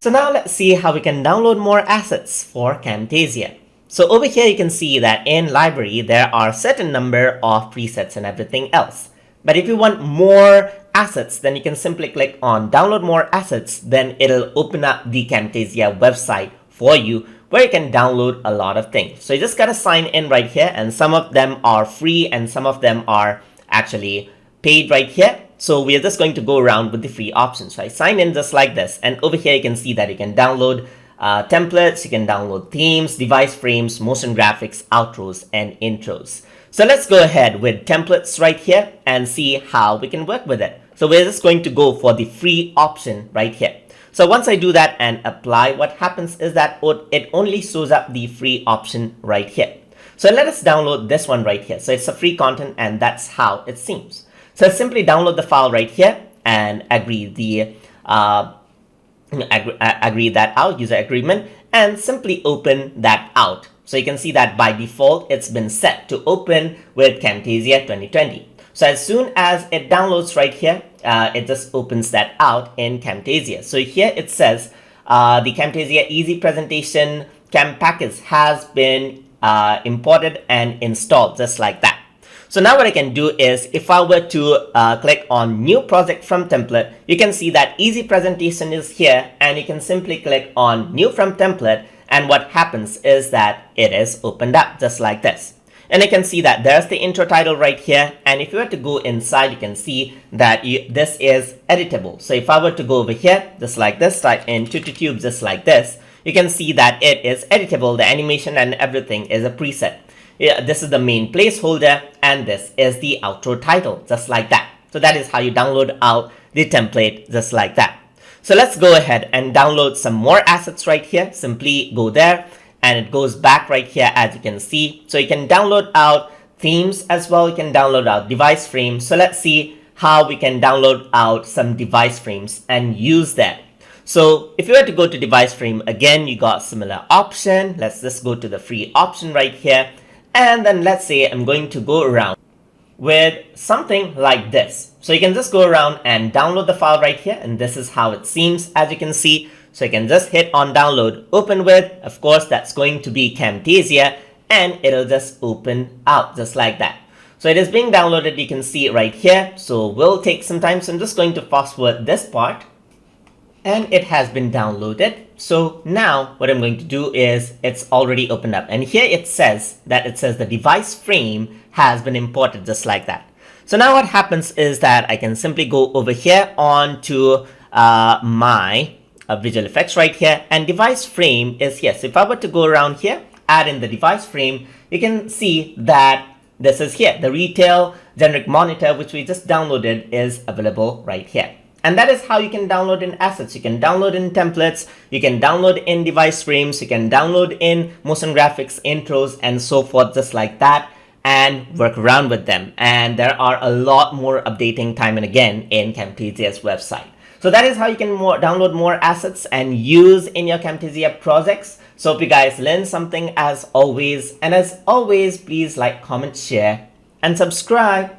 So now let's see how we can download more assets for Camtasia. So over here you can see that in library there are a certain number of presets and everything else. But if you want more assets, then you can simply click on download more assets, then it'll open up the Camtasia website for you where you can download a lot of things. So you just gotta sign in right here, and some of them are free and some of them are actually paid right here. So we are just going to go around with the free options. So I sign in just like this, and over here you can see that you can download templates, you can download themes, device frames, motion graphics, outros, and intros. So let's go ahead with templates right here and see how we can work with it. So we're just going to go for the free option right here. So once I do that and apply, what happens is that it only shows up the free option right here. So let us download this one right here. So it's a free content and that's how it seems. So simply download the file right here and agree that out, user agreement, and simply open that out. So you can see that by default, it's been set to open with Camtasia 2020. So as soon as it downloads right here, it just opens that out in Camtasia. So here it says the Camtasia Easy Presentation Cam package has been imported and installed just like that. So now what I can do is if I were to click on new project from template, you can see that easy presentation is here, and you can simply click on new from template, and what happens is that it is opened up just like this. And you can see that there's the intro title right here, and if you were to go inside, you can see that this is editable. So if I were to go over here just like this, type in tube just like this, you can see that it is editable. The animation and everything is a preset. Yeah, this is the main placeholder, and this is the outro title, just like that. So that is how you download out the template, just like that. So let's go ahead and download some more assets right here. Simply go there, and it goes back right here, as you can see. So you can download out themes as well. You can download out device frames. So let's see how we can download out some device frames and use that. So if you were to go to device frame again, you got similar option. Let's just go to the free option right here. And then let's say I'm going to go around with something like this. So you can just go around and download the file right here, and this is how it seems, as you can see. So you can just hit on download, open with, of course, that's going to be Camtasia, and it'll just open out just like that. So it is being downloaded, you can see it right here. So we'll take some time. So I'm just going to fast forward this part, and it has been downloaded. So now what I'm going to do is it's already opened up, and here it says the device frame has been imported just like that. So now what happens is that I can simply go over here onto my visual effects right here, and device frame is here. So if I were to go around here, add in the device frame, you can see that this is here. The retail generic monitor, which we just downloaded, is available right here. And that is how you can download in assets. You can download in templates, you can download in device frames, you can download in motion graphics, intros, and so forth, just like that, and work around with them. And there are a lot more updating time and again in Camtasia's website. So that is how you can download more assets and use in your Camtasia projects. So hope you guys learned something as always. And as always, please like, comment, share, and subscribe.